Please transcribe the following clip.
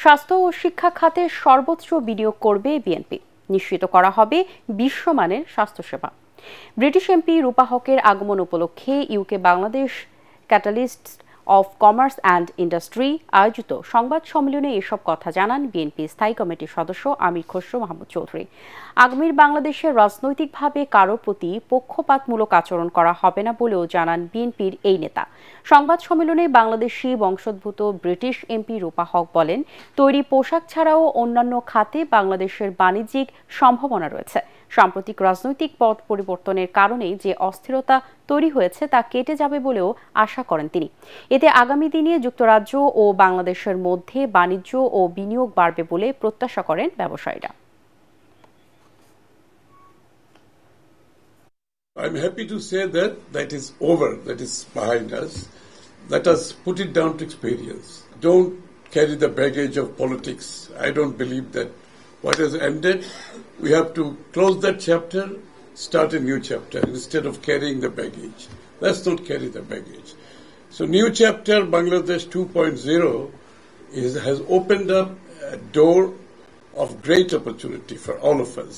স্বাস্থ্য ও শিক্ষা খাতে সর্বোচ্চ বিনিয়োগ করবে বিএনপি, নিশ্চিত করা হবে বিশ্বমানের স্বাস্থ্যসেবা। ব্রিটিশ এমপি রূপা হকের আগমন উপলক্ষে UK Bangladesh catalysts of commerce and industry আয়োজিত সংবাদ সম্মেলনে এসব কথা জানান বিএনপি স্থায়ী কমিটির সদস্য আমির খসরু মাহমুদ চৌধুরী। আগামীর বাংলাদেশে রাজনৈতিকভাবে কারো প্রতি পক্ষপাতমূলক আচরণ করা হবে না বলেও জানান বিএনপির এই নেতা। সংবাদ সম্মেলনে বাংলাদেশি বংশোদ্ভূত ব্রিটিশ এমপি রূপা হক বলেন, তৈরি পোশাক ছাড়াও অন্যান্য খাতে বাংলাদেশের বাণিজ্যিক সম্ভাবনা রয়েছে। সাম্প্রতিক রাজনৈতিক পথ পরিবর্তনের কারণে যে অস্থিরতা তৈরি হয়েছে তা কেটে যাবে বলেও আশা করেন তিনি। এতে আগামী দিনে যুক্তরাজ্য ও বাংলাদেশের মধ্যে বাণিজ্য ও বিনিয়োগ বাড়বে বলে প্রত্যাশা করেন ব্যবসায়ীরা। I'm happy to say that that is over, that is behind us. Let us put it down to experience. Don't carry the baggage of politics. I don't believe that what has ended, we have to close that chapter, start a new chapter instead of carrying the baggage. Let's not carry the baggage. So new chapter, Bangladesh 2.0 has opened up a door of great opportunity for all of us.